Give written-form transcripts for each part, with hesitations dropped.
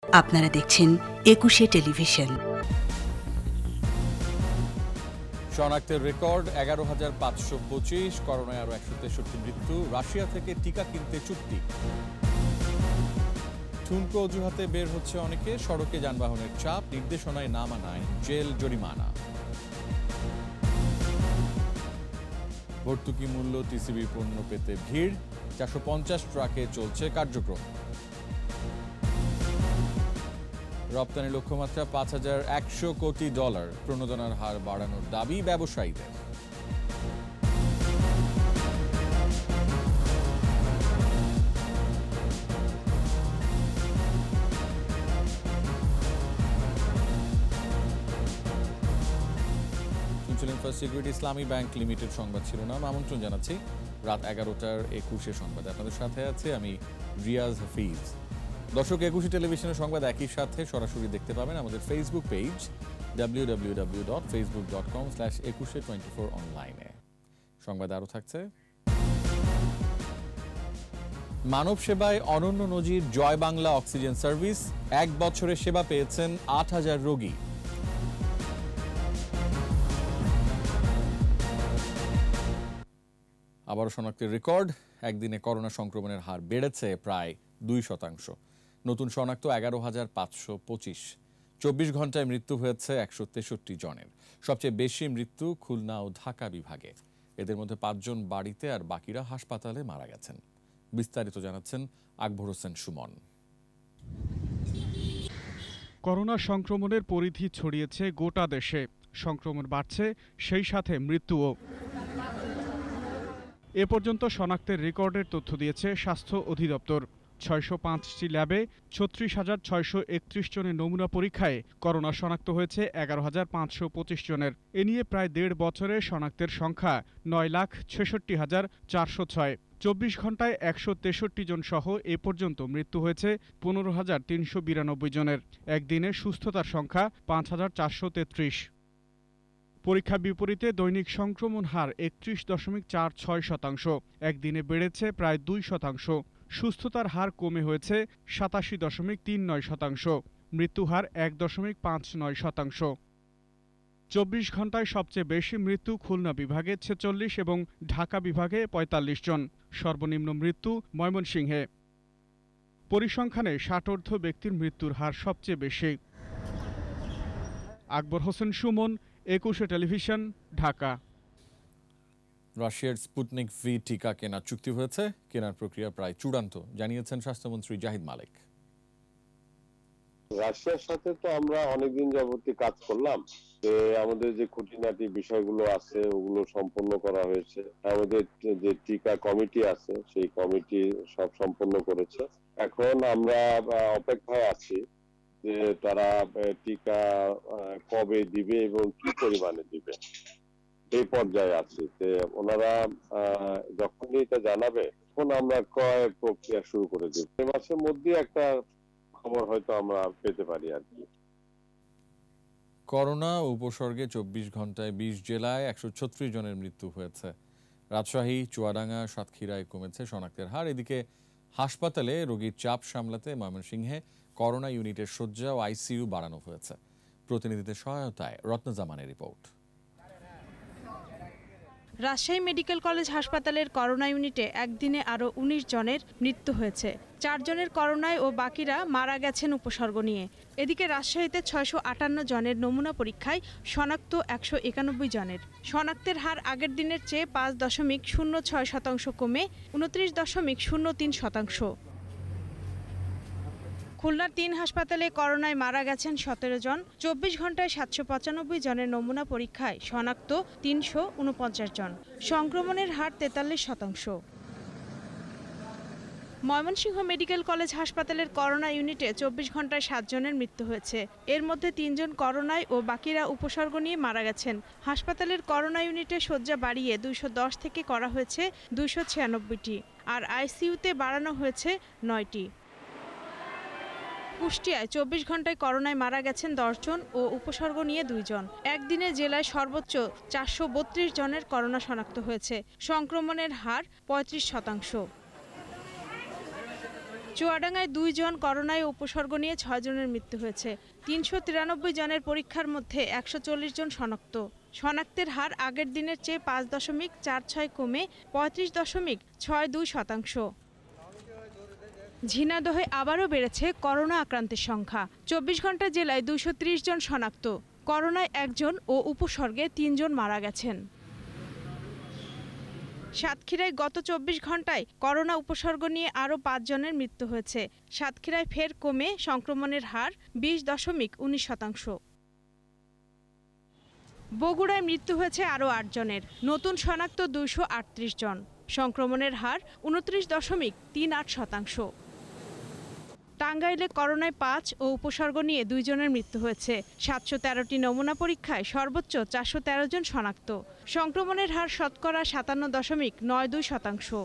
আপনারা দেখছেন একুশে টেলিভিশন। শনাক্তের রেকর্ড 11,525, করোনায় আরো 163 মৃত্যু। রাশিয়া থেকে টিকা কিনতে চুক্তি। ঠুনকো অজুহাতে বের হচ্ছে অনেকে, সড়কে যানবাহনের চাপ, নির্দেশনায় না মানায় জেল জরিমানা। ভর্তুকি মূল্য টিসিবি পণ্য পেতে ভিড়, 450 ট্রাকে চলছে কার্যক্রম। রপ্তানি লক্ষ্যমাত্রা $5,100 কোটি, প্রণোদনার হার বাড়ানোর দাবি ব্যবসায়ীদের। শুনছিলেন ফার্স্ট সিকিউরিটি ইসলামী ব্যাংক লিমিটেড সংবাদ শিরোনাম। আমন্ত্রণ জানাচ্ছি রাত 11টার 21 সংবাদে। আপনাদের সাথে আছে আমি রিয়াজ হাফিজ। দর্শক, একুশে টেলিভিশনের সংবাদ একই সাথে সরাসরি দেখতে পাবেন আমাদের ফেসবুক পেজ www.facebook.com/2124 অনলাইনে। সংবাদ আরও থাকছে। মানব সেবায় অনন্য নজির জয় বাংলা অক্সিজেন সার্ভিস, 1 বছরে সেবা পেয়েছেন 8,000 রোগী। আবারও শনাক্তের রেকর্ড, একদিনে করোনা সংক্রমণের হার বেড়েছে প্রায় 2%। নতুন শনাক্ত 11,525। 24 ঘন্টায় মৃত্যু হয়েছে 163 জনের। সবচেয়ে বেশি মৃত্যু খুলনা ও ঢাকা বিভাগে। এদের মধ্যে 5 জন বাড়িতে আর বাকিরা হাসপাতালে মারা গেছেন। বিস্তারিত জানাচ্ছেন আকবর হোসেন সুমন। করোনা সংক্রমণের পরিধি ছড়িয়েছে গোটা দেশে। সংক্রমণ বাড়ছে, সেই সাথে মৃত্যুও। এ পর্যন্ত শনাক্তের রেকর্ডের তথ্য দিয়েছে স্বাস্থ্য অধিদপ্তর। 605টি ল্যাবে 36,631 জনের নমুনা পরীক্ষায় করোনা শনাক্ত হয়েছে 11,525 জনের। এ নিয়ে প্রায় 1.5 বছরে শনাক্তের সংখ্যা 9,66,406। 24 ঘন্টায় 163 জন সহ এ পর্যন্ত মৃত্যু হয়েছে 15,392 জনের। একদিনে সুস্থতার সংখ্যা 5,433। পরীক্ষা বিপরীতে দৈনিক সংক্রমণ হার 31.46%। একদিনে বেড়েছে প্রায় 2%। সুস্থতার হার কমে হয়েছে 87.39%। মৃত্যুহার 1.59%। 24 ঘন্টায় সবচেয়ে বেশি মৃত্যু খুলনা বিভাগে 46 এবং ঢাকা বিভাগে 45 জন। সর্বনিম্ন মৃত্যু ময়মনসিংহে। পরিসংখ্যানে 60 ব্যক্তির মৃত্যুর হার সবচেয়ে বেশি। আকবর হোসেন সুমন, একুশে টেলিভিশন, ঢাকা। রাশিয়ার স্পুটনিক ভি টিকা কেনার চুক্তি হয়েছে। কেনার প্রক্রিয়া প্রায় চূড়ান্ত, জানিয়েছেন স্বাস্থ্যমন্ত্রী জাহিদ মালিক। রাশিয়ার সাথে তো আমরা অনেকদিন যাবতীয় কাজ করলাম, যে আমাদের যে খুঁটিনাটি বিষয়গুলো আছে ওগুলো সম্পন্ন করা হয়েছে। আমাদের যে টিকা কমিটি আছে সেই কমিটি সব সম্পন্ন করেছে। এখন আমরা অপেক্ষায় আছি যে তারা টিকা কবে দিবে এবং কি পরিমাণে দিবে, এই পর্যায়ে আছি। ওনারা যখনই এটা জানাবে তখন আমরা ক্রয় প্রক্রিয়া শুরু করে দেব। এই মাসের মধ্যে একটা খবর হয়তো আমরা পেতে পারি আর কি। করোনা উপসর্গে 24 ঘন্টায় 20 জেলায় 136 জনের মৃত্যু হয়েছে। রাজশাহী, চুয়াডাঙ্গা, সাতক্ষীরায় কমেছে শনাক্তের হার। এদিকে হাসপাতালে রোগীর চাপ সামলাতে ময়মনসিংহে করোনা ইউনিটের শয্যা ও আইসিইউ বাড়ানো হয়েছে। প্রতিনিধিদের সহায়তায় রত্নজামানের রিপোর্ট। রাজশাহী মেডিকেল কলেজ হাসপাতালের করোনা ইউনিটে একদিনে আরও 19 জনের মৃত্যু হয়েছে। 4 জনের করোনায় ও বাকিরা মারা গেছেন উপসর্গ নিয়ে। এদিকে রাজশাহীতে 658 জনের নমুনা পরীক্ষায় শনাক্ত 191 জনের। শনাক্তের হার আগের দিনের চেয়ে 5.06% কমে 29.03%। খুলনার 3 হাসপাতালে করোনায় মারা গেছেন 17 জন। 24 ঘন্টায় 795 জনের নমুনা পরীক্ষায় শনাক্ত 349 জন। সংক্রমণের হার 43%। ময়মনসিংহ মেডিকেল কলেজ হাসপাতালের করোনা ইউনিটে 24 ঘন্টায় 7 জনের মৃত্যু হয়েছে। এর মধ্যে 3 জন করোনায় ও বাকিরা উপসর্গ নিয়ে মারা গেছেন। হাসপাতালের করোনা ইউনিটে শয্যা বাড়িয়ে 210 থেকে করা হয়েছে 296টি, আর আইসিইউতে বাড়ানো হয়েছে 9টি। কুষ্টিয়ায় 24 ঘন্টায় করোনায় মারা গেছেন 10 জন ও উপসর্গ নিয়ে 2 জন। একদিনে জেলায় সর্বোচ্চ 432 জনের করোনা শনাক্ত হয়েছে। সংক্রমণের হার 35%। চুয়াডাঙ্গায় 2 জন, করোনায় উপসর্গ নিয়ে 6 জনের মৃত্যু হয়েছে। 393 জনের পরীক্ষার মধ্যে 140 জন শনাক্ত। শনাক্তের হার আগের দিনের চেয়ে 5.46 কমে 35.62%। ঝিনাইদহে আবারও বেড়েছে করোনা আক্রান্তের সংখ্যা। 24 ঘন্টা জেলায় 230 জন শনাক্ত। করোনায় 1 জন ও উপসর্গে 3 জন মারা গেছেন। সাতক্ষীরায় গত 24 ঘন্টায় করোনা উপসর্গ নিয়ে আরও 5 জনের মৃত্যু হয়েছে। সাতক্ষীরায় ফের কমে সংক্রমণের হার 20.19%। বগুড়ায় মৃত্যু হয়েছে আরও 8 জনের। নতুন শনাক্ত 238 জন। সংক্রমণের হার 29.38%। টাঙ্গাইলে করোনায় 5 ও উপসর্গ নিয়ে 2 জনের মৃত্যু হয়েছে। 713টি নমুনা পরীক্ষায় সর্বোচ্চ 413 জন শনাক্ত। সংক্রমণের হার শতকরা 57.92%।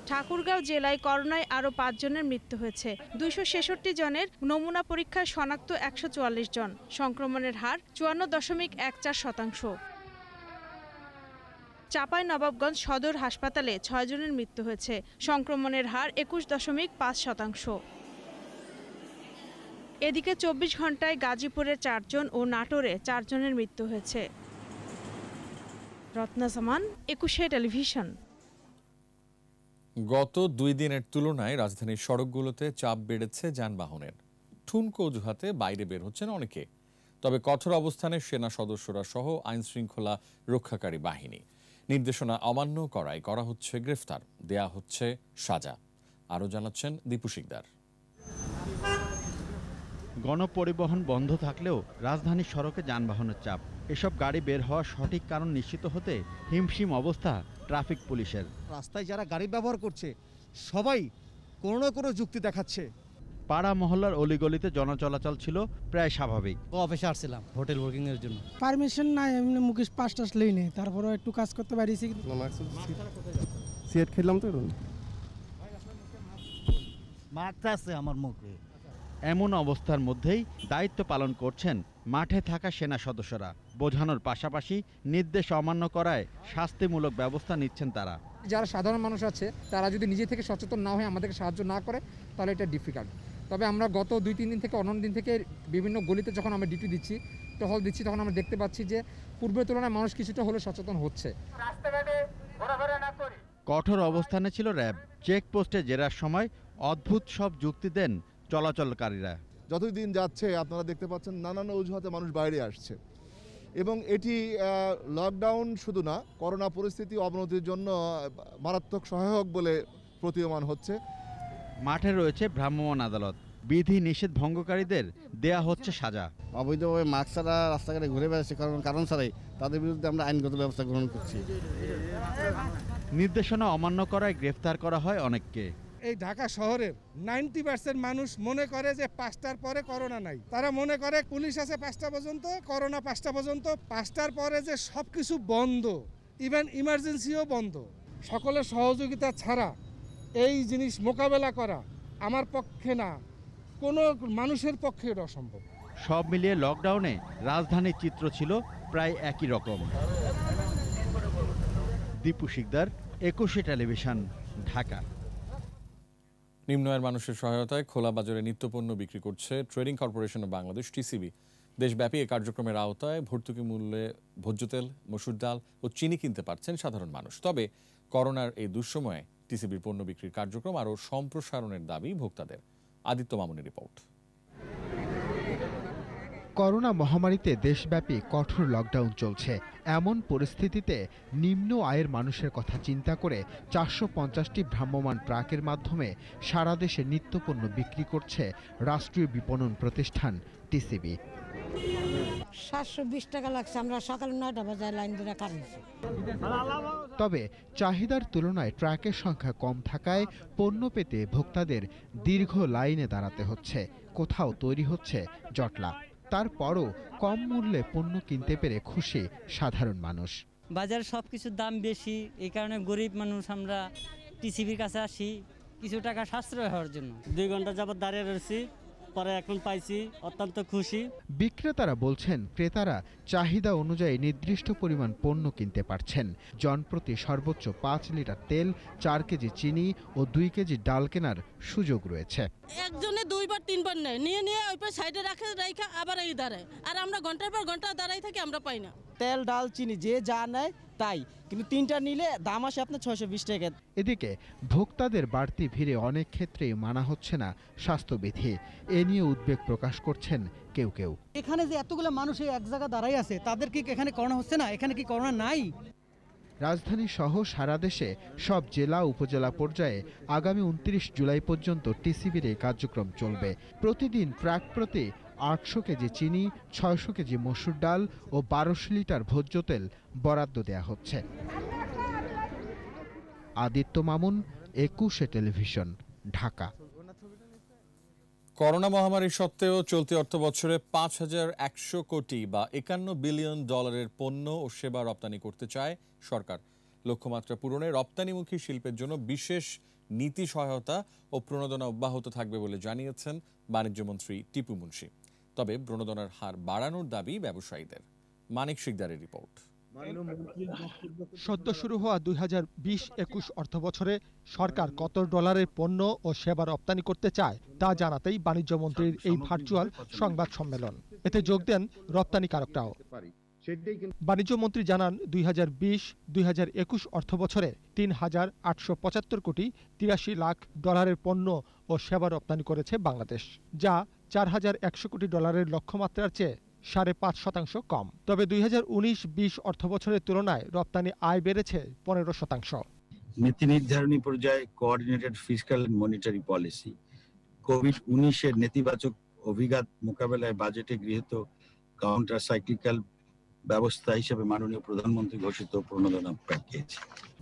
ঠাকুরগাঁও জেলায় করোনায় আরও 5 জনের মৃত্যু হয়েছে। 266 জনের নমুনা পরীক্ষায় শনাক্ত 144 জন। সংক্রমণের হার 54.14%। চাঁপাইনবাবগঞ্জ সদর হাসপাতালে 6 জনের মৃত্যু হয়েছে। সংক্রমণের হার 21.5%। এদিকে 24 ঘন্টায় গাজীপুরে 4 জন ও নাটোরে 4 জনের মৃত্যু হয়েছে। রত্না জামান, একুশে টেলিভিশন। গত 2 দিনের তুলনায় রাজধানীর সড়কগুলোতে চাপ বেড়েছে যানবাহনের। ঠুনকো অজুহাতে বাইরে বের হচ্ছেন অনেকে। তবে কঠোর অবস্থানে সেনা সদস্যরা সহ আইন শৃঙ্খলা রক্ষাকারী বাহিনী। নির্দেশনা অমান্য করায় করা হচ্ছে গ্রেফতার, দেয়া হচ্ছে সাজা। আরও জানাচ্ছেন দীপু শিকদার। গণপরিবহন বন্ধ থাকলেও রাজধানীর সড়কে যানবাহনের চাপ। এসব গাড়ি বের হওয়ার সঠিক কারণ নিশ্চিত হতে হিমশিম অবস্থা ট্রাফিক পুলিশের। রাস্তায় যারা গাড়ি ব্যবহার করছে সবাই কোনো না কোনো যুক্তি দেখাচ্ছে। পাড়া মহল্লার অলিগলিতে জনচলাচল ছিল প্রায় স্বাভাবিক। অফিসে আসছিলাম হোটেল বুকিং এর জন্য। পারমিশন নাই, এমনি মুকেশ পাস টাস লই নেই, তারপরে একটু কাজ করতে পারিছি। সিগারেট খেলাম তো মারতে আছে আমার মুখে। এমন অবস্থার মধ্যেই দায়িত্ব পালন করছেন মাঠে থাকা সেনা সদস্যরা। বোঝানোর পাশাপাশি নির্দেশ অমান্য করায় শাস্তিমূলক ব্যবস্থা নিচ্ছেন তারা। যারা সাধারণ মানুষ আছে তারা যদি নিজে থেকে সচেতন না হয়ে আমাদেরকে সাহায্য না করে তাহলে এটা ডিফিকাল্ট। তবে আমরা গত 2-3 দিন থেকে অন্য দিন থেকে বিভিন্ন গলিতে যখন আমরা ডিউটি দিচ্ছি, টহল দিচ্ছি, তখন আমরা দেখতে পাচ্ছি যে পূর্বের তুলনায় মানুষ কিছুটা হলে সচেতন হচ্ছে। কঠোর অবস্থানে ছিল র্যাব। চেকপোস্টে জেরার সময় অদ্ভুত সব যুক্তি দেন চলাচলকারীরা। যতই দিন যাচ্ছে আপনারা দেখতে পাচ্ছেন নানান অজুহাতে মানুষ বাইরে আসছে, এবং এটি লকডাউন শুধু না, করোনা পরিস্থিতি অবনতির জন্য মারাত্মক সহায়ক বলে প্রতীয়মান হচ্ছে। মাঠে রয়েছে ভ্রাম্যমাণ আদালত। বিধি নিষেধ ভঙ্গকারীদের দেয়া হচ্ছে সাজা। অবৈধভাবে মাস্ক ছাড়া রাস্তাঘাটে ঘুরে বেড়াচ্ছে কারণ ছাড়াই, তাদের বিরুদ্ধে আমরা আইনগত ব্যবস্থা গ্রহণ করছি। নির্দেশনা অমান্য করায় গ্রেফতার করা হয় অনেককে। এই ঢাকা শহরের 90% মানুষ মনে করে যে 5টার পরে করোনা নাই। তারা মনে করে পুলিশ আছে 5টা পর্যন্ত, করোনা 5টা পর্যন্ত। 5টার পরে যে সবকিছু বন্ধ, ইভেন ইমার্জেন্সিও বন্ধ। সকলের সহযোগিতা ছাড়া এই জিনিস মোকাবেলা করা আমার পক্ষে না, কোনো মানুষের পক্ষে এটা অসম্ভব। সব মিলিয়ে লকডাউনে রাজধানীর চিত্র ছিল প্রায় একই রকম। দীপু শিকদার, একুশে টেলিভিশন, ঢাকা। নিম্ন আয়ের মানুষের সহায়তায় খোলা বাজারে নিত্যপণ্য বিক্রি করছে trading corporation of Bangladesh, TCB. দেশব্যাপী এই কার্যক্রমের আওতায় ভর্তুকি মূল্যে ভোজ্য তেল, মসুর ডাল ও চিনি কিনতে পারছেন সাধারণ মানুষ। তবে করোনার এই দুঃসময়ে টিসিবির পণ্য বিক্রির কার্যক্রম আরও সম্প্রসারণের দাবি ভোক্তাদের। আদিত্য মামুনের রিপোর্ট। করোনা মহামারীতে দেশব্যাপী কঠোর লকডাউন চলছে। এমন পরিস্থিতিতে নিম্ন আয়ের মানুষের কথা চিন্তা করে 450টি ভ্রাম্যমাণ ট্রাকের মাধ্যমে সারা দেশে নিত্যপণ্য বিক্রি করছে রাষ্ট্রীয় বিপণন প্রতিষ্ঠান টিসিবি। 720 টাকা লাগছে, আমরা সকাল 9টা বাজায় লাইন ধরে কাটছি। তবে চাহিদার তুলনায় ট্রাকের সংখ্যা কম থাকায় পণ্য পেতে ভোক্তাদের দীর্ঘ লাইনে দাঁড়াতে হচ্ছে। কোথাও তৈরি হচ্ছে জটলা। তারপরও কম মূল্যে পণ্য কিনতে পেরে খুশি সাধারণ মানুষ। বাজারে সব কিছুর দাম বেশি, এই কারণে গরিব মানুষ আমরা টিসিবির কাছে আসি কিছু টাকা সাশ্রয় হওয়ার জন্য। 2 ঘন্টা যাবত দাঁড়িয়ে রয়েছি, পরে এখন পাইছি, অত্যন্ত খুশি। বিক্রেতারা বলছেন ক্রেতারা চাহিদা অনুযায়ী নির্দিষ্ট পরিমাণ পণ্য কিনতে পারছেন। জনপ্রতি সর্বোচ্চ 5 লিটার তেল, 4 কেজি চিনি ও 2 কেজি ডাল কেনার সুযোগ রয়েছে। একজনে 2বার 3বার নেয়, নিয়ে ওই পাশে সাইডে রাখা আবার এই দাঁড়ায়, আর আমরা ঘন্টার পর ঘন্টা দাঁড়াই থাকি, আমরা পাই না। তেল, ডাল, চিনি যে যা নেয় তাই, কিন্তু 3টা নিলে দাম আসে আপনার 620 টাকা। এদিকে ভোক্তাদের বাড়তি ভিড়ে অনেক ক্ষেত্রেই মানা হচ্ছে না স্বাস্থ্যবিধি। এ নিয়ে উদ্বেগ প্রকাশ করছেন কেউ কেউ। এখানে যে এতগুলো মানুষ এক জায়গা দাঁড়াই আছে, তাদের কি এখানে করোনা হচ্ছে না? এখানে কি করোনা নাই? রাজধানী সহ সারা দেশে সব জেলা উপজেলা পর্যায়ে আগামী 29 জুলাই পর্যন্ত টিসিবির এই কার্যক্রম চলবে। প্রতিদিন ট্রাক প্রতি 800 কেজি চিনি, 600 কেজি মসুর ডাল ও 1200 লিটার ভোজ্য তেল বরাদ্দ দেয়া হচ্ছে। আদিত্য মামুন, 21 টেলিভিশন, ঢাকা। করোনা মহামারী সত্ত্বেও চলতি অর্থবছরে 5,100 কোটি বা $51 বিলিয়ন পণ্য ও সেবা রপ্তানি করতে চায় সরকার। লক্ষ্যমাত্রা পূরণে রপ্তানিমুখী শিল্পের জন্য বিশেষ নীতি সহায়তা ও প্রণোদনা অব্যাহত থাকবে বলে জানিয়েছেন বাণিজ্যমন্ত্রী টিপু মুনশি। তবে প্রণোদনার হার বাড়ানোর দাবি ব্যবসায়ীদের। মানিক শিকদারের রিপোর্ট। সদ্য শুরু হওয়া 2020-21 অর্থবছরে সরকার কত ডলারের পণ্য ও সেবা রপ্তানি করতে চায় তা জানাতেই বাণিজ্য মন্ত্রীর এই ভার্চুয়াল সংবাদ সম্মেলন। এতে যোগ দেন রপ্তানিকারকরাও। বাণিজ্য মন্ত্রী জানান 2020-2021 অর্থবছরে 3,875 কোটি 83 লাখ ডলারের পণ্য ও সেবা রপ্তানি করেছে বাংলাদেশ, যা 4,100 কোটি ডলারের লক্ষ্যমাত্রার চেয়ে 5.5% কম। তবে 2019-20 অর্থবছরের তুলনায় রপ্তানি আয় বেড়েছে 15%। নীতি নির্ধারণী পর্যায়ে coordinated fiscal and monetary policy, covid নেতিবাচক অভিঘাত মোকাবেলায় বাজেটে গৃহীত কাউন্টার সাইক্লিক্যাল ব্যবস্থা হিসেবে মাননীয় প্রধানমন্ত্রী ঘোষিত প্রণোদনা প্যাকেজ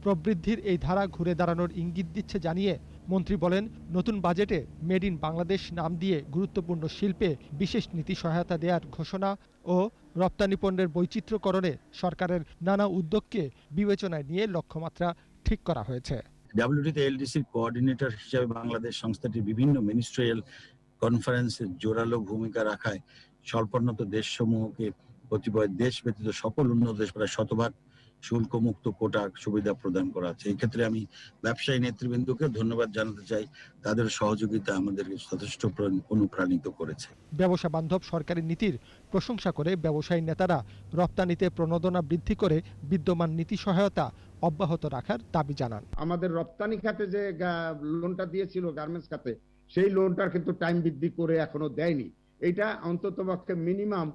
প্রবৃদ্ধির এই ধারা ঘুরে দাঁড়ানোর ইঙ্গিত দিচ্ছে জানিয়ে মন্ত্রী বলেন, নতুন বাজেটে মেড ইন বাংলাদেশ নাম দিয়ে গুরুত্বপূর্ণ শিল্পে বিশেষ নীতি সহায়তা দেওয়ার ঘোষণা ও রপ্তানি পণ্যের বৈচিত্র্যকরণে সরকারের নানা উদ্যোগকে বিবেচনায় নিয়ে লক্ষ্যমাত্রা ঠিক করা হয়েছে। ডাব্লিউটিতে এলডিসির কোঅর্ডিনেটর হিসেবে বাংলাদেশ সংস্থাটির বিভিন্ন মিনিস্ট্রিয়াল কনফারেন্সে জোরালো ভূমিকা রাখায় স্বল্পোন্নত দেশসমূহকে কতিপয় দেশ ব্যতীত সকল উন্নত দেশ প্রায় 100% শুল্কমুক্ত কোটা সুবিধা প্রদান করা আছে। এই ক্ষেত্রে আমি ব্যবসায়ী নেতৃবৃন্দকে ধন্যবাদ জানাতে চাই, তাদের সহযোগিতা আমাদেরকে যথেষ্ট অনুপ্রাণিত করেছে। ব্যবসা বান্ধব সরকারি নীতির প্রশংসা করে ব্যবসায়ী নেতারা রপ্তানিতে প্রণোদনা বৃদ্ধি করে বিদ্যমান নীতি সহায়তা অব্যাহত রাখার দাবি জানান। আমাদের রপ্তানি খাতে যে লোনটা দিয়েছিল গার্মেন্টস খাতে, সেই লোনটার কিন্তু টাইম বৃদ্ধি করে এখনো দেয়নি। এটা অন্ততপক্ষে মিনিমাম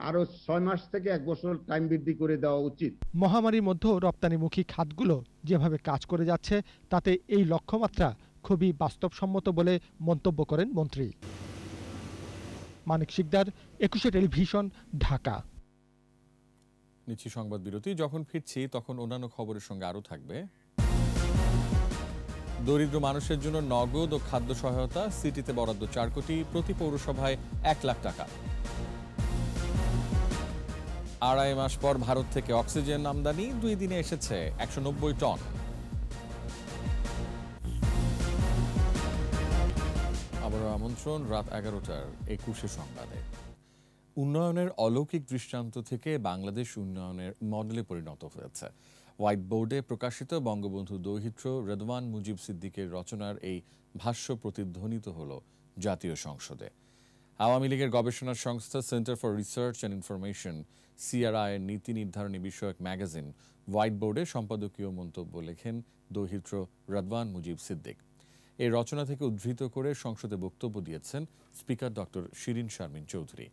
আরো 6 মাস থেকে 1 বছর টাইম বৃদ্ধি করে দেওয়া উচিত। মহামারীর মধ্যেও রপ্তানিমুখী খাতগুলো যেভাবে কাজ করে যাচ্ছে তাতে এই লক্ষ্যমাত্রা খুবই বাস্তবসম্মত বলে মন্তব্য করেন মন্ত্রী। মানিক শিকদার, 21 টেলিভিশন, ঢাকা। নিচ্ছি সংবাদ বিরতি। যখন ফিরছি তখন অন্যান্য খবরের সঙ্গে আরও থাকবে। দরিদ্র মানুষের জন্য নগদ ও খাদ্য সহায়তা, সিটিতে বরাদ্দ 4 কোটি, প্রতি পৌরসভায় 1 লাখ টাকা। 2.5 মাস পর ভারত থেকে অক্সিজেন আমদানি, 2 দিনে এসেছে 190 টন। আবারও আমন্ত্রণ রাত 11টার 21 সংবাদে। উন্নয়নের অলৌকিক দৃষ্টান্ত থেকে বাংলাদেশ উন্নয়নের মডেলে পরিণত হয়েছে। হোয়াইট বোর্ডে প্রকাশিত বঙ্গবন্ধু দৌহিত্র রেদওয়ান মুজিব সিদ্দিকের রচনার এই ভাষ্য প্রতিধ্বনিত হল জাতীয় সংসদে। আওয়ামী লীগের গবেষণা সংস্থা centre for research and information CRI এর নীতি নির্ধারণী বিষয়ক ম্যাগাজিন হোয়াইট বোর্ডে সম্পাদকীয় মন্তব্য লেখেন দৌহিত্র রেদওয়ান মুজিব সিদ্দিক। এই রচনা থেকে উদ্ধৃত করে সংসদে বক্তব্য দিয়েছেন স্পিকার ডক্টর শিরিন শারমিন চৌধুরী।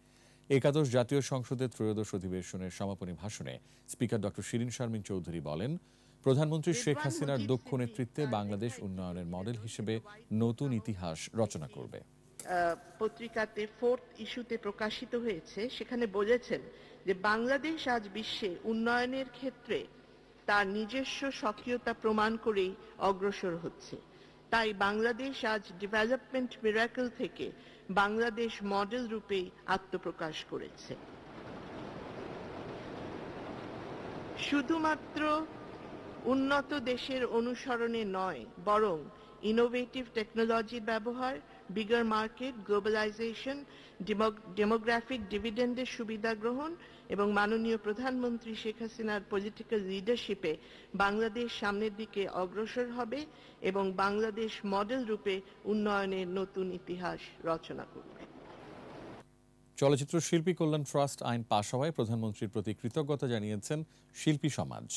11 জাতীয় সংসদের ত্রয়োদশ অধিবেশনের সমাপনী ভাষণে স্পিকার ডক্টর শিরিন শারমিন চৌধুরী বলেন, প্রধানমন্ত্রী শেখ হাসিনার দক্ষ নেতৃত্বে বাংলাদেশ উন্নয়নের মডেল হিসেবে নতুন ইতিহাস রচনা করবে। পত্রিকাতে 4th ইস্যুতে প্রকাশিত হয়েছে, সেখানে বলেছেন যে বাংলাদেশ আজ বিশ্বে উন্নয়নের ক্ষেত্রে তার নিজস্ব সক্রিয়তা প্রমাণ করেই অগ্রসর হচ্ছে। তাই বাংলাদেশ আজ ডেভেলপমেন্ট মিরাকল থেকে বাংলাদেশ মডেল রূপেই আত্মপ্রকাশ করেছে। শুধুমাত্র উন্নত দেশের অনুসরণে নয়, বরং ইনোভেটিভ টেকনোলজির ব্যবহার, বিগার মার্কেট, গ্লোবালাইজেশন, ডেমোগ্রাফিক ডিভিডেন্ডের সুবিধা গ্রহণ এবং মাননীয় প্রধানমন্ত্রী শেখ হাসিনার পলিটিক্যাল লিডারশিপে বাংলাদেশ সামনের দিকে অগ্রসর হবে এবং বাংলাদেশ মডেল রূপে উন্নয়নের নতুন ইতিহাস রচনা করবে। চলচ্চিত্র শিল্পী কল্যাণ ট্রাস্ট আইন পাশ হওয়ায় প্রধানমন্ত্রীর প্রতি কৃতজ্ঞতা জানিয়েছেন শিল্পী সমাজ।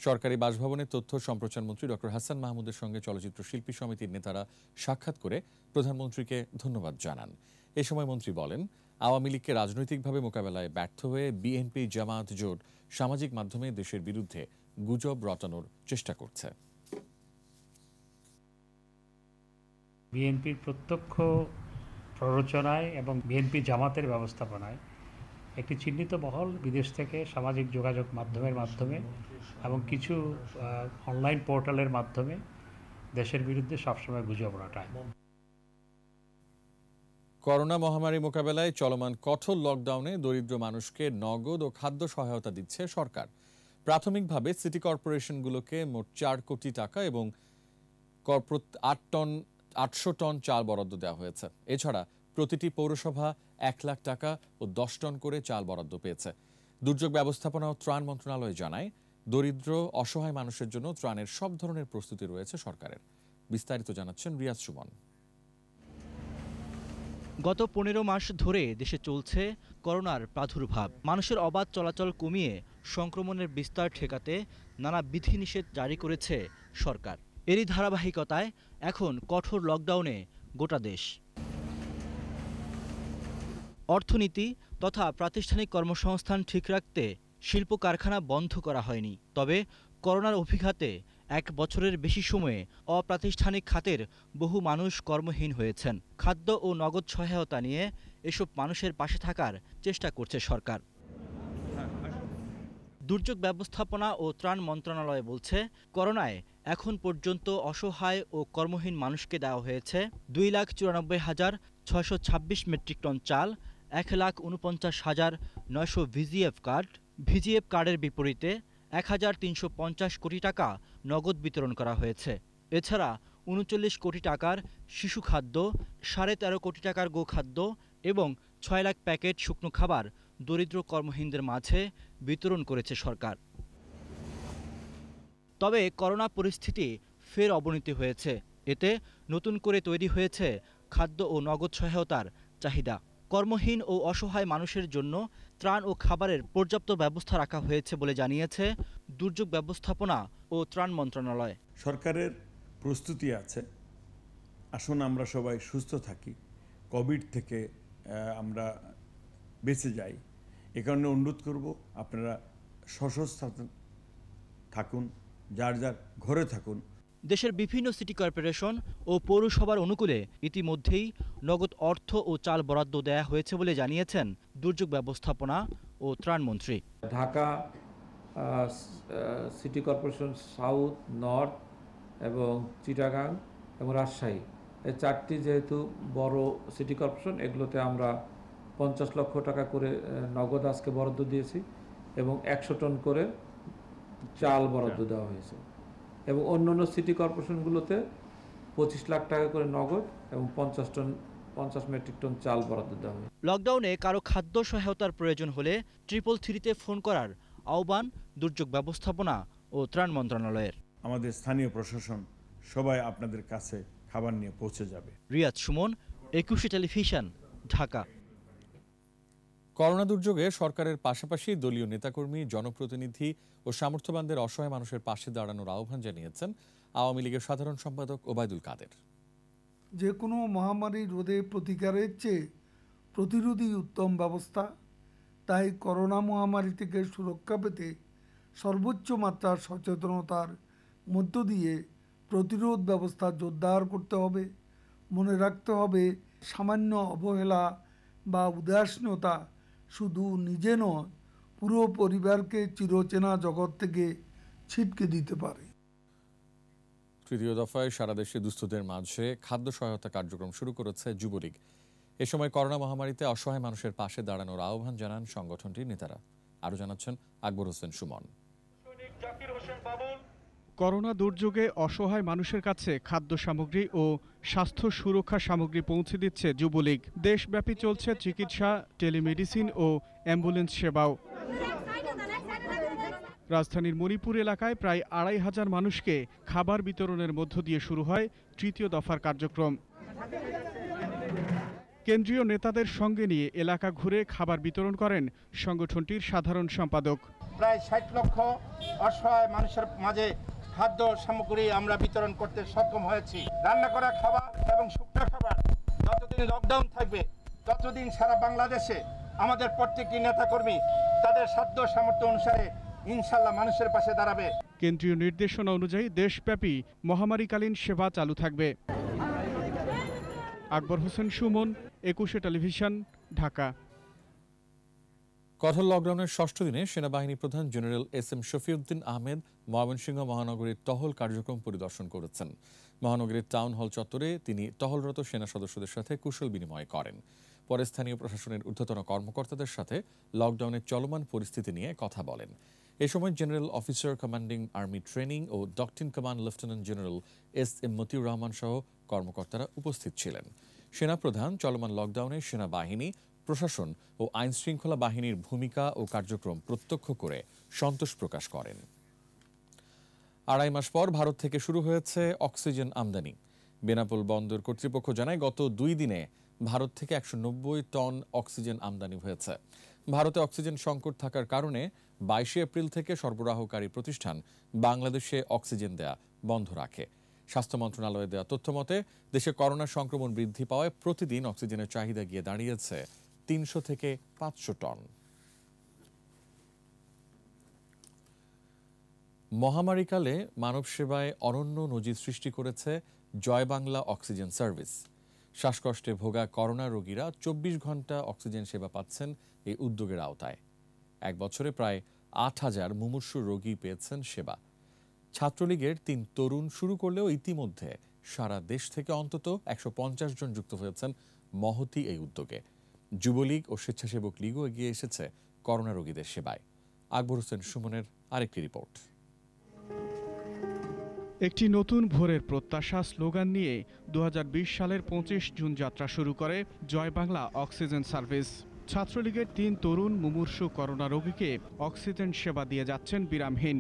সরকারি বাসভবনে তথ্য সম্প্রচার মন্ত্রী ডক্টর হাসান মাহমুদের সঙ্গে চলচ্চিত্র শিল্পী সমিতির নেতারা সাক্ষাৎ করে প্রধানমন্ত্রীকে ধন্যবাদ জানান। এ সময় মন্ত্রী বলেন, আওয়ামী লীগকে রাজনৈতিকভাবে মোকাবেলায় ব্যর্থ হয়ে বিএনপি জামায়াত জোট সামাজিক মাধ্যমে দেশের বিরুদ্ধে গুজব রটানোর চেষ্টা করছে। বিএনপির প্রত্যক্ষ প্ররোচনায় এবং বিএনপি জামাতের ব্যবস্থাপনায় একটি চিহ্নিত মহল বিদেশ থেকে সামাজিক যোগাযোগ মাধ্যমের মাধ্যমে এবং কিছু অনলাইন পোর্টালের মাধ্যমে দেশের বিরুদ্ধে সবসময় গুজব রটায়। করোনা মহামারী মোকাবেলায় চলমান কঠোর লকডাউনে দরিদ্র মানুষকে নগদ ও খাদ্য সহায়তা দিচ্ছে সরকার। প্রাথমিকভাবে সিটি কর্পোরেশনগুলোকে মোট 4 কোটি টাকা এবং 800 টন চাল বরাদ্দ দেওয়া হয়েছে। এছাড়া প্রতিটি পৌরসভা 1 লাখ টাকা ও 10 টন করে চাল বরাদ্দ পেয়েছে। দুর্যোগ ব্যবস্থাপনা ও ত্রাণ মন্ত্রণালয় জানায়, দরিদ্র অসহায় মানুষের জন্য ত্রাণের সব ধরনের প্রস্তুতি রয়েছে সরকারের। বিস্তারিত জানাচ্ছেন রিয়াজ সুমন। গত 15 মাস ধরে দেশে চলছে করোনার প্রাদুর্ভাব। মানুষের অবাধ চলাচল কমিয়ে সংক্রমণের বিস্তার ঠেকাতে নানা বিধিনিষেধ জারি করেছে সরকার। এরই ধারাবাহিকতায় এখন কঠোর লকডাউনে গোটা দেশ। অর্থনীতি তথা প্রাতিষ্ঠানিক কর্মসংস্থান ঠিক রাখতে শিল্প কারখানা বন্ধ করা হয়নি। তবে করোনার অভিঘাতে 1 বছরের বেশি সময়ে অপ্রাতিষ্ঠানিক খাতের বহু মানুষ কর্মহীন হয়েছেন। খাদ্য ও নগদ সহায়তা নিয়ে এসব মানুষের পাশে থাকার চেষ্টা করছে সরকার। দুর্যোগ ব্যবস্থাপনা ও ত্রাণ মন্ত্রণালয় বলছে, করোনায় এখন পর্যন্ত অসহায় ও কর্মহীন মানুষকে দেওয়া হয়েছে 2,94,626 মেট্রিক টন চাল, 1,49,900 ভিজিএফ কার্ড। ভিজিএফ কার্ডের বিপরীতে 1,350 কোটি টাকা নগদ বিতরণ করা হয়েছে। এছাড়া 39 কোটি টাকার শিশু খাদ্য, 13.5 কোটি টাকার গোখাদ্য এবং 6 লাখ প্যাকেট শুকনো খাবার দরিদ্র কর্মহীনদের মাঝে বিতরণ করেছে সরকার। তবে করোনা পরিস্থিতি ফের অবনতি হয়েছে। এতে নতুন করে তৈরি হয়েছে খাদ্য ও নগদ সহায়তার চাহিদা। কর্মহীন ও অসহায় মানুষের জন্য ত্রাণ ও খাবারের পর্যাপ্ত ব্যবস্থা রাখা হয়েছে বলে জানিয়েছে দুর্যোগ ব্যবস্থাপনা ও ত্রাণ মন্ত্রণালয়। সরকারের প্রস্তুতি আছে। আসুন আমরা সবাই সুস্থ থাকি, কোভিড থেকে আমরা বেঁচে যাই। এ কারণে অনুরোধ করব, আপনারা সশস্ত্র থাকুন, যার যার ঘরে থাকুন। দেশের বিভিন্ন সিটি কর্পোরেশন ও পৌরসভার অনুকূলে ইতিমধ্যেই নগদ অর্থ ও চাল বরাদ্দ দেয়া হয়েছে বলে জানিয়েছেন দুর্যোগ ব্যবস্থাপনা ও ত্রাণমন্ত্রী। Dhaka city corporation south, north এবং চিটাগাং এবং রাজশাহী, এই 4টি যেহেতু বড় সিটি কর্পোরেশন, এগুলোতে আমরা 50 লক্ষ টাকা করে নগদ আজকে বরাদ্দ দিয়েছি এবং 100 টন করে চাল বরাদ্দ দেওয়া হয়েছে। এবং অন্যান্য সিটি কর্পোরেশনগুলোতে 25 লাখ টাকা করে নগদ এবং 50 মেট্রিক টন চাল বরাদ্দ দেওয়া হয়। লকডাউনে কারো খাদ্য সহায়তার প্রয়োজন হলে 333-তে ফোন করার আহ্বান দুর্যোগ ব্যবস্থাপনা ও ত্রাণ মন্ত্রণালয়ের। আমাদের স্থানীয় প্রশাসন সবাই আপনাদের কাছে খাবার নিয়ে পৌঁছে যাবে। রিয়াজ সুমন, একুশে টেলিভিশন, ঢাকা। করোনা দুর্যোগে সরকারের পাশাপাশি দলীয় নেতাকর্মী, জনপ্রতিনিধি ও সামর্থ্যবানদের অসহায় মানুষের পাশে দাঁড়ানোর আহ্বান জানিয়েছেন আওয়ামী লীগের সাধারণ সম্পাদক ওবায়দুল কাদের। যে কোনো মহামারী রোধে প্রতিকারের চেয়ে প্রতিরোধই উত্তম ব্যবস্থা। তাই করোনা মহামারী থেকে সুরক্ষা পেতে সর্বোচ্চ মাত্রার সচেতনতার মধ্য দিয়ে প্রতিরোধ ব্যবস্থা জোরদার করতে হবে। মনে রাখতে হবে, সামান্য অবহেলা বা উদাসীনতা শুধু নিজে নয়, পুরো পরিবারকে চিরচেনা জগৎ থেকে ছিটকে দিতে পারে। তৃতীয় দফায় সারা দেশে দুস্থদের মাঝে খাদ্য সহায়তা কার্যক্রম শুরু করেছে যুবলীগ। এ সময় করোনা মহামারীতে অসহায় মানুষের পাশে দাঁড়ানোর আহ্বান জানান সংগঠনটির নেতারা। আরও জানাচ্ছেন আকবর হোসেন সুমন। করোনা দুর্যোগে অসহায় মানুষের কাছে খাদ্য সামগ্রী ও স্বাস্থ্য সুরক্ষা সামগ্রী পৌঁছে দিচ্ছে যুবলীগ। দেশব্যাপী চলছে চিকিৎসা, টেলিমেডিসিন ও অ্যাম্বুলেন্স সেবাও। রাজধানীর মণিপুর এলাকায় প্রায় ২৫০০ মানুষকে খাবার বিতরণের মধ্য দিয়ে শুরু হয় তৃতীয় দফার কার্যক্রম। কেন্দ্রীয় নেতাদের সঙ্গে নিয়ে এলাকা ঘুরে খাবার বিতরণ করেন সংগঠনটির সাধারণ সম্পাদক। প্রায় ৬০ লক্ষ অসহায় মানুষের মাঝে খাদ্য সামগ্রী আমরা বিতরণ করতে সক্ষম হয়েছি। রান্না করা খাবার এবং শুকনো খাবার যতদিন লকডাউন থাকবে ততদিন সারা বাংলাদেশে আমাদের প্রত্যেকটি নেতাকর্মী তাদের সাধ্য সামর্থ্য অনুসারে ইনশাল্লাহ মানুষের পাশে দাঁড়াবে। কেন্দ্রীয় নির্দেশনা অনুযায়ী দেশব্যাপী মহামারীকালীন সেবা চালু থাকবে। আকবর হোসেন সুমন, ২১ টেলিভিশন, ঢাকা। কঠোর লকডাউনের ষষ্ঠ দিনে সেনাবাহিনী প্রধান জেনারেল এস.এম. শফিউদ্দিন আহমেদ ময়মনসিংহ মহানগরীর টহল কার্যক্রম পরিদর্শন করেছেন। মহানগরীর টাউন হল চত্বরে তিনি টহলরত সেনা সদস্যদের সাথে কুশল বিনিময় করেন। পরে স্থানীয় প্রশাসনের ঊর্ধ্বতন কর্মকর্তাদের সাথে লকডাউনের চলমান পরিস্থিতি নিয়ে কথা বলেন। এ সময় general officer commanding army training ও doctrine command lieutenant general S M. Motiur Rahman সহ কর্মকর্তারা উপস্থিত ছিলেন। সেনাপ্রধান চলমান লকডাউনে সেনাবাহিনী, প্রশাসন ও আইন শৃঙ্খলা বাহিনীর ভূমিকা ও কার্যক্রম প্রত্যক্ষ করে সন্তোষ প্রকাশ করেন। ২.৫ মাস পর ভারত থেকে শুরু হয়েছে অক্সিজেন আমদানি। বেনাপোল বন্দর কর্তৃপক্ষ জানায়, গত ২ দিনে ভারত থেকে ১৯০ টন অক্সিজেন আমদানি হয়েছে। ভারতে অক্সিজেন সংকট থাকার কারণে ২২ এপ্রিল থেকে সরবরাহকারী প্রতিষ্ঠান বাংলাদেশে অক্সিজেন দেয়া বন্ধ রাখে। স্বাস্থ্য মন্ত্রণালয়ের দেওয়া তথ্য মতে দেশে করোনা সংক্রমণ বৃদ্ধি পাওয়ায় প্রতিদিন অক্সিজেনের চাহিদা গিয়ে দাঁড়িয়েছে ৩০০ থেকে ৫০০ টন। মহামারীকালে মানব সেবায় অনন্য নজির সৃষ্টি করেছে জয় বাংলা অক্সিজেন সার্ভিস। শ্বাসকষ্টে ভোগা করোনা রোগীরা ২৪ ঘন্টা অক্সিজেন সেবা পাচ্ছেন এই উদ্যোগের আওতায়। এক বছরে প্রায় ৮,০০০ মুমূর্ষু রোগী পেয়েছেন সেবা। ছাত্রলীগের ৩ তরুণ শুরু করলেও ইতিমধ্যে সারা দেশ থেকে অন্তত ১৫০ জন যুক্ত হয়েছেন মহতী এই উদ্যোগে। যুবলীগ ও স্বেচ্ছাসেবক লীগও এগিয়ে এসেছে করোনা রোগীদের সেবায়। আকবর হোসেন সুমনের আরেকটি রিপোর্ট। একটি নতুন ভোরের প্রত্যাশা স্লোগান নিয়ে ২০২০ সালের ২৫ জুন যাত্রা শুরু করে জয় বাংলা অক্সিজেন সার্ভিস। ছাত্রলীগের ৩ তরুণ মুমূর্ষু করোনা রোগীকে অক্সিজেন সেবা দিয়ে যাচ্ছেন বিরামহীন।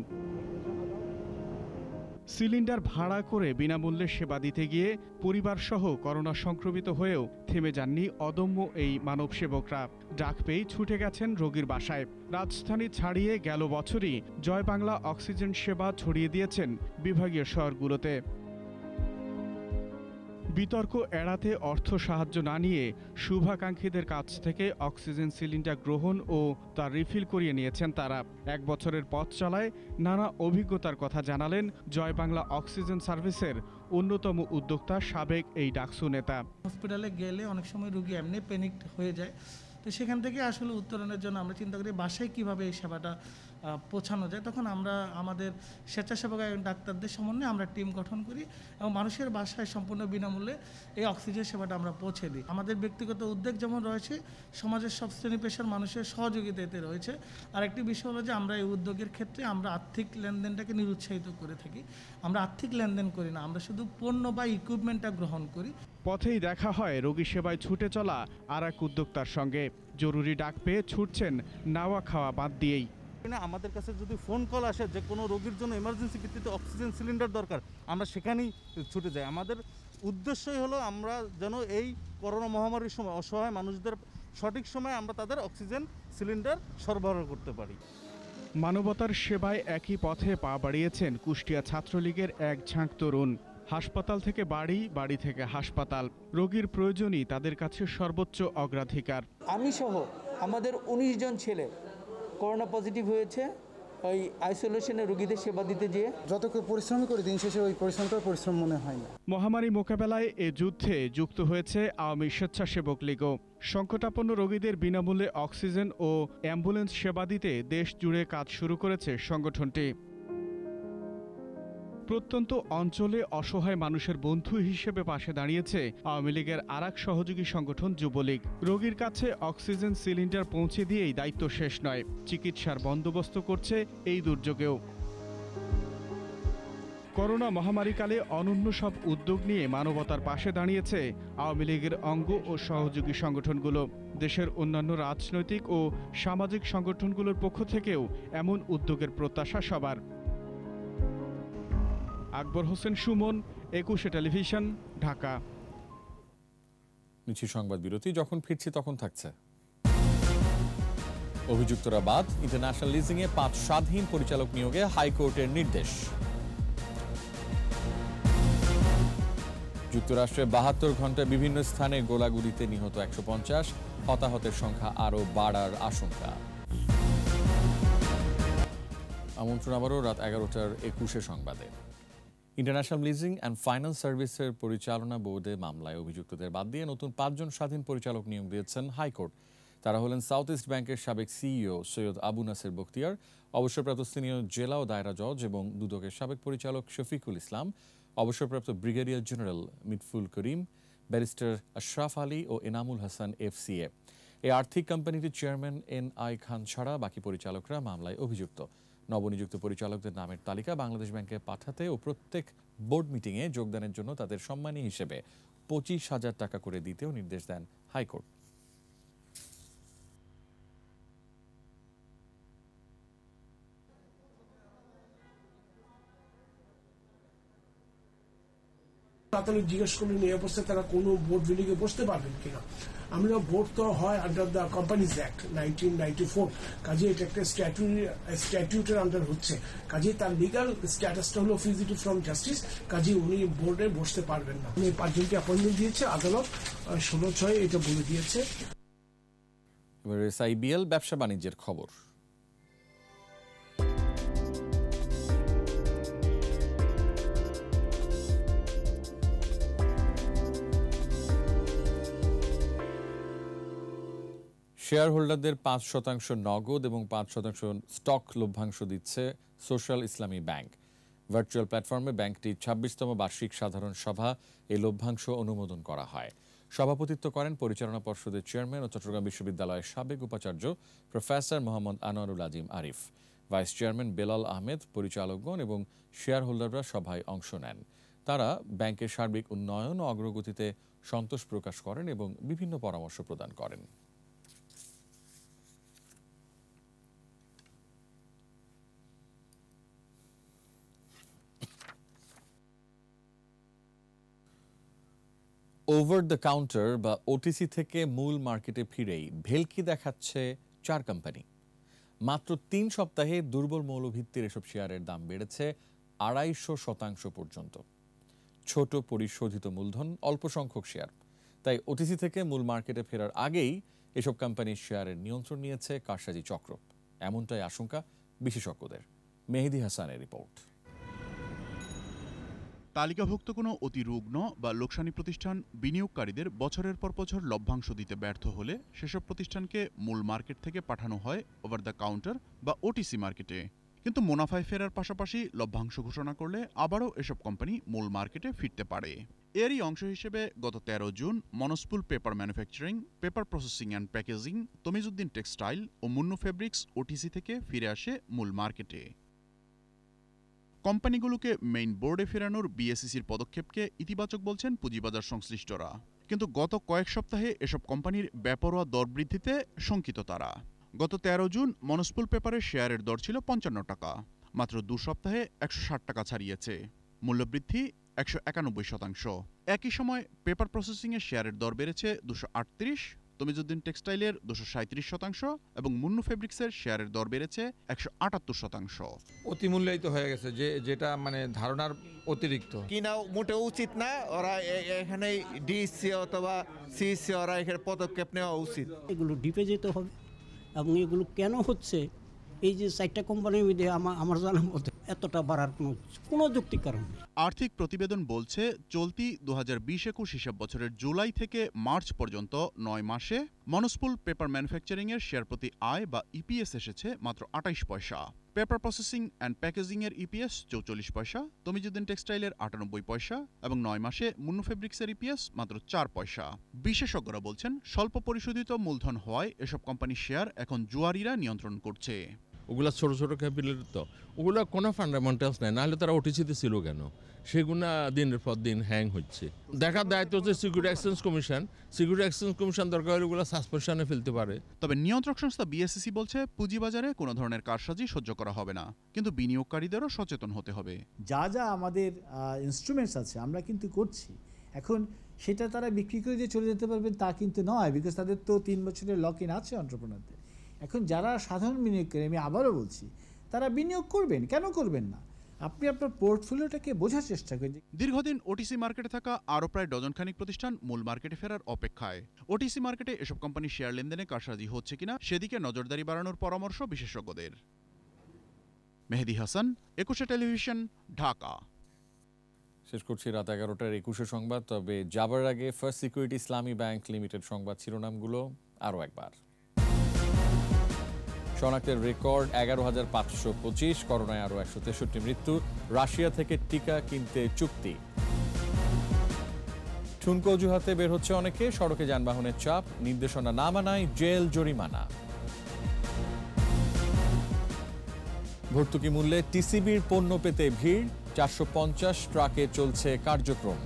সিলিন্ডার ভাড়া করে বিনামূল্যে সেবা দিতে গিয়ে পরিবারসহ করোনা সংক্রমিত হয়েও থেমে যাননি অদম্য এই মানবসেবকরা। ডাক পেয়েই ছুটে গেছেন রোগীর বাসায়। রাজধানী ছাড়িয়ে গেল বছরই জয় বাংলা অক্সিজেন সেবা ছড়িয়ে দিয়েছেন বিভাগীয় শহরগুলোতে। বিতর্ক এড়াতে অর্থ সাহায্য না নিয়ে শুভাকাঙ্ক্ষীদের কাছ থেকে অক্সিজেন সিলিন্ডার গ্রহণ ও তা রিফিল করিয়ে নিয়েছেন তারা। ১ বছরের পথ চলায় নানা অভিজ্ঞতার কথা জানালেন জয় বাংলা অক্সিজেন সার্ভিসের অন্যতম উদ্যোক্তা সাবেক এই ডাকসু নেতা। হসপিটালে গেলে অনেক সময় রোগী এমনি প্যানিক হয়ে যায়, তো সেখান থেকে আসলে উত্তরণের জন্য আমরা চিন্তা করি বাসায় কিভাবে এই সেবাটা পৌঁছানো যায়। তখন আমরা আমাদের স্বেচ্ছাসেবক ডাক্তারদের সমন্বয়ে আমরা টিম গঠন করি এবং মানুষের বাসায় সম্পূর্ণ বিনামূল্যে এই অক্সিজেন সেবাটা আমরা পৌঁছে দিই। আমাদের ব্যক্তিগত উদ্যোগ যেমন রয়েছে, সমাজের সব শ্রেণী পেশার মানুষের সহযোগিতা এতে রয়েছে। আর একটি বিষয় হলো যে আমরা এই উদ্যোগের ক্ষেত্রে আমরা আর্থিক লেনদেনটাকে নিরুৎসাহিত করে থাকি। আমরা আর্থিক লেনদেন করি না, আমরা শুধু পণ্য বা ইকুইপমেন্টটা গ্রহণ করি। পথেই দেখা হয় রোগী সেবায় ছুটে চলা আর এক উদ্যোক্তার সঙ্গে। জরুরি ডাক পেয়ে ছুটছেন নাওয়া খাওয়া বাদ দিয়েই। আমাদের কাছে যদি ফোন কল আসে যে কোনো রোগীর জন্য এমার্জেন্সি ভিত্তিতে অক্সিজেন সিলিন্ডার দরকার, আমরা সেখানেই ছুটে যাই। আমাদের উদ্দেশ্যই হলো আমরা যেন এই করোনা মহামারীর সময় অসহায় মানুষদের সঠিক সময়ে আমরা তাদের অক্সিজেন সিলিন্ডার সরবরাহ করতে পারি। মানবতার সেবায় একই পথে পা বাড়িয়েছেন কুষ্টিয়া ছাত্রলীগের এক ঝাঁক তরুণ। হাসপাতাল থেকে বাড়ি, বাড়ি থেকে হাসপাতাল, রোগীর প্রয়োজনই তাদের কাছে সর্বোচ্চ অগ্রাধিকার। আমি সহ আমাদের ১৯ জন ছেলে করোনা পজিটিভ হয়েছে ওই আইসোলেশনে রোগীদের সেবা দিতে গিয়ে। যত পরিশ্রম করে দিন শেষে ওই পরিশ্রমটা পরিশ্রম মনে হয় না। মহামারী মোকাবেলায় এ যুদ্ধে যুক্ত হয়েছে আওয়ামী স্বেচ্ছাসেবক লীগও। সংকটাপন্ন রোগীদের বিনামূল্যে অক্সিজেন ও অ্যাম্বুলেন্স সেবা দিতে দেশ জুড়ে কাজ শুরু করেছে সংগঠনটি। প্রত্যন্ত অঞ্চলে অসহায় মানুষের বন্ধু হিসেবে পাশে দাঁড়িয়েছে আওয়ামী লীগের আরেক সহযোগী সংগঠন যুবলীগ। রোগীর কাছে অক্সিজেন সিলিন্ডার পৌঁছে দিয়েই দায়িত্ব শেষ নয়, চিকিৎসার বন্দোবস্ত করছে এই দুর্যোগেও। করোনা মহামারীকালে অনন্য সব উদ্যোগ নিয়ে মানবতার পাশে দাঁড়িয়েছে আওয়ামী লীগের অঙ্গ ও সহযোগী সংগঠনগুলো। দেশের অন্যান্য রাজনৈতিক ও সামাজিক সংগঠনগুলোর পক্ষ থেকেও এমন উদ্যোগের প্রত্যাশা সবার। আকবর হোসেন সুমন, 21 টেলিভিশন, ঢাকা। নিচ্ছি সংবাদ বিরতি, যখন ফিরছি তখন থাকছে। অভিযুক্তরা বাদ, ইন্টারন্যাশনাল লিজিংয়ে 5 স্বাধীন পরিচালক নিয়োগে হাইকোর্টের নির্দেশ। যুক্তরাষ্ট্রে 72 ঘন্টায় বিভিন্ন স্থানে গোলাগুলিতে নিহত 150, হতাহতের সংখ্যা আরও বাড়ার আশঙ্কা। আমন্ত্রণ আবারও রাত 11টার 21 সংবাদে। ইন্টারন্যাশনাল লিজিং অ্যান্ড ফাইন্যান্স সার্ভিসের পরিচালনা বোর্ডে মামলায় অভিযুক্তদের বাদ দিয়ে নতুন 5 জন স্বাধীন পরিচালক নিয়োগ দিয়েছেন হাইকোর্ট। তারা হলেন সাউথ ইস্ট ব্যাংকের সাবেক সিইও সৈয়দ আবু নাসের বখতিয়ার, অবসরপ্রাপ্ত সিনিয়র জেলা ও দায়রা জজ এবং দুদকের সাবেক পরিচালক শফিকুল ইসলাম, অবসরপ্রাপ্ত ব্রিগেডিয়ার জেনারেল মিটফুল করিম, ব্যারিস্টার আশরাফ আলী ও এনামুল হাসান এফসিএ। এই আর্থিক কোম্পানিটির চেয়ারম্যান NI খান ছাড়া বাকি পরিচালকরা মামলায় অভিযুক্ত। নবনিযুক্ত পরিচালকদের নামের তালিকা বাংলাদেশ ব্যাংকে পাঠাতে ও প্রত্যেক বোর্ড মিটিংয়ে যোগদানের জন্য তাদের সম্মানী হিসেবে 25,000 টাকা করে দিতেও নির্দেশ দেন হাইকোর্ট। প্রাথমিক জিজ্ঞেস করলে এই অবস্থায় তারা কোনো বোর্ড মিটিংয়ে বসতে পারবেন কিনা। আমরা বোর্ড তো হয় আন্ডার দ্য কোম্পানিজ অ্যাক্ট 1994, কাজে এটা একটা স্ট্যাটিউটের আন্ডার হচ্ছে, কাজে তার লিগাল স্ট্যাটাসটা হলো ফিজিটিভ ফ্রম জাস্টিস, কাজে উনি বোর্ডে বসতে পারবেন না। উনি 5 জনকে অ্যাপয়েন্টমেন্ট দিয়েছে, আদালত 16/6 এটা বলে দিয়েছে। এবার SIBL ব্যবসা বাণিজ্যের খবর। শেয়ার হোল্ডারদের 5% নগদ এবং 5% স্টক লভ্যাংশ দিচ্ছে সোশ্যাল ইসলামী ব্যাংক। ভার্চুয়াল প্ল্যাটফর্মে ব্যাংকটির 26তম বার্ষিক সাধারণ সভা এই লভ্যাংশ অনুমোদন করা হয়। সভাপতিত্ব করেন পরিচালনা পর্ষদের চেয়ারম্যান ও চট্টগ্রাম বিশ্ববিদ্যালয়ের সাবেক উপাচার্য professor Mohammad Anwarul Azim Arif. Vice chairman Belal Ahmed, পরিচালকগণ এবং শেয়ার হোল্ডাররা সভায় অংশ নেন। তারা ব্যাংকের সার্বিক উন্নয়ন ও অগ্রগতিতে সন্তোষ প্রকাশ করেন এবং বিভিন্ন পরামর্শ প্রদান করেন। ওভার দ্য কাউন্টার বা OTC থেকে মূল মার্কেটে ফিরেই ভেলকি দেখাচ্ছে 4 কোম্পানি। মাত্র 3 সপ্তাহে দুর্বল মৌলভিত্তির এসব শেয়ারের দাম বেড়েছে 250% পর্যন্ত। ছোট পরিশোধিত মূলধন, অল্প সংখ্যক শেয়ার, তাই OTC থেকে মূল মার্কেটে ফেরার আগেই এসব কোম্পানির শেয়ারের নিয়ন্ত্রণ নিয়েছে কারসাজি চক্র, এমনটাই আশঙ্কা বিশেষজ্ঞদের। মেহেদী হাসানের রিপোর্ট। তালিকাভুক্ত কোনো অতিরুগ্ন বা লোকসানি প্রতিষ্ঠান বিনিয়োগকারীদের বছরের পর বছর লভ্যাংশ দিতে ব্যর্থ হলে সেসব প্রতিষ্ঠানকে মূল মার্কেট থেকে পাঠানো হয় ওভার দ্য কাউন্টার বা OTC মার্কেটে। কিন্তু মুনাফায় ফেরার পাশাপাশি লভ্যাংশ ঘোষণা করলে আবারও এসব কোম্পানি মূল মার্কেটে ফিরতে পারে। এরই অংশ হিসেবে গত 13 June Monospool paper manufacturing, paper processing and packaging, Tamizuddin textile ও মুন্নু ফেব্রিক্স OTC থেকে ফিরে আসে মূল মার্কেটে। কোম্পানিগুলোকে মেইন বোর্ডে ফেরানোর BSECর পদক্ষেপকে ইতিবাচক বলছেন পুঁজিবাজার সংশ্লিষ্টরা। কিন্তু গত কয়েক সপ্তাহে এসব কোম্পানির বেপরোয়া দর বৃদ্ধিতে শঙ্কিত তারা। গত 13 জুন মনস্পুল পেপারের শেয়ারের দর ছিল 55 টাকা, মাত্র 2 সপ্তাহে 160 টাকা ছাড়িয়েছে, মূল্যবৃদ্ধি 191%। একই সময় পেপার প্রসেসিংয়ের শেয়ারের দর বেড়েছে 238, তমিজউদ্দিন টেক্সটাইলের 237% এবং মুন্নু ফেব্রিক্সের শেয়ারের দর বেড়েছে 178%। অতিমূল্যায়িত হয়ে গেছে, যেটা মানে ধারণার অতিরিক্ত। কিনা মোটেও উচিত না, ওরা এখানে ডিসি অথবা সিসি ওরা এখানে পদক্ষেপ নেওয়া উচিত। এগুলো ডিপে যেতে হবে এবং এগুলো কেন হচ্ছে, এই যে 4টা কোম্পানির মধ্যে আমার জানার মধ্যে এতটা বাড়ার কোনো যৌক্তিক কারণ নেই। আর্থিক প্রতিবেদন বলছে চলতি 2020-21 হিসাব বছরের জুলাই থেকে মার্চ পর্যন্ত 9 মাসে মনস্পুল পেপার ম্যানুফ্যাকচারিংয়ের শেয়ার প্রতি আয় বা EPS এসেছে মাত্র 28 পয়সা, পেপার প্রসেসিং অ্যান্ড প্যাকেজিংয়ের EPS 44 পয়সা, তমিজউদ্দিন টেক্সটাইলের 98 পয়সা এবং 9 মাসে মুন্নু ফেব্রিক্সের EPS মাত্র 4 পয়সা। বিশেষজ্ঞরা বলছেন স্বল্প পরিশোধিত মূলধন হওয়ায় এসব কোম্পানির শেয়ার এখন জুয়ারিরা নিয়ন্ত্রণ করছে। ওগুলো ছোট ছোট ক্যাপিটাল, তো ওগুলো কোনো ফান্ডামেন্টালস নাই, নাহলে তারা ওটিসিতে ছিল কেন? সেগুলো দিনের পর দিন হ্যাং হচ্ছে। দেখার দায়িত্ব হচ্ছে security exchange commission. Security exchange commission দরকার হলে ওগুলো সাসপেনশনে ফেলতে পারে। তবে নিয়ন্ত্রক সংস্থা বিএসইসি বলছে পুঁজিবাজারে কোনো ধরনের কারসাজি সহ্য করা হবে না, কিন্তু বিনিয়োগকারীদেরও সচেতন হতে হবে। যা যা আমাদের ইনস্ট্রুমেন্টস আছে আমরা কিন্তু করছি, এখন সেটা তারা বিক্রি করে দিয়ে চলে যেতে পারবেন তা কিন্তু নয়, বিকজ তাদের তো 3 বছরের লক ইন আছে এন্টারপ্রেনারদের। এখন যারা সাধারণ বিনিয়োগকারী, আমি আবারও বলছি, তারা বিনিয়োগ করবেন, কেন করবেন না? আপনি আপনার পোর্টফোলিওটাকে বোঝার চেষ্টা করেন। দীর্ঘদিন ওটিসি মার্কেটে থাকা আরও প্রায় ডজনখানিক প্রতিষ্ঠান মূল মার্কেটে ফেরার অপেক্ষায়। ওটিসি মার্কেটে এসব কোম্পানির শেয়ার লেনদেনে কারসাজি হচ্ছে কিনা সেদিকে নজরদারি বাড়ানোর পরামর্শ বিশেষজ্ঞদের। মেহেদি হাসান, 21 টেলিভিশন, ঢাকা। শেষ করছি রাত 11টার 21 সংবাদ। তবে যাবার আগে ফার্স্ট সিকিউরিটি ইসলামী ব্যাংক লিমিটেড সংবাদ শিরোনামগুলো আরও একবার। শনাক্তের রেকর্ড 11,525, করোনায় আরও 163 মৃত্যু, রাশিয়া থেকে টিকা কিনতে চুক্তি। ঠুনকো অজুহাতে বের হচ্ছে অনেকে, সড়কে যানবাহনের চাপ, নির্দেশনা না মানায় জেল জরিমানা। ভর্তুকি মূল্যে টিসিবির পণ্য পেতে ভিড়, 450 ট্রাকে চলছে কার্যক্রম।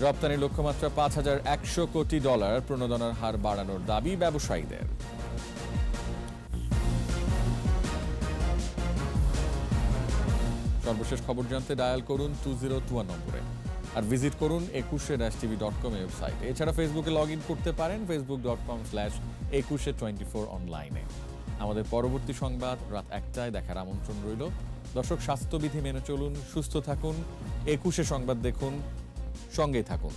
রপ্তানির লক্ষ্যমাত্রা $5,100 কোটি, প্রণোদনার হার বাড়ানোর দাবি ব্যবসায়ীদের। সর্বশেষ খবর জানতে ডায়াল করুন 2021 নম্বরে, আর ভিজিট করুন 21-tv.com ওয়েবসাইটে। এছাড়া ফেসবুকে লগ ইন করতে পারেন facebook.com/2124 অনলাইনে। আমাদের পরবর্তী সংবাদ রাত 1টায় দেখার আমন্ত্রণ রইল। দর্শক, স্বাস্থ্যবিধি মেনে চলুন, সুস্থ থাকুন, 21 সংবাদ দেখুন, সঙ্গেই থাকুন।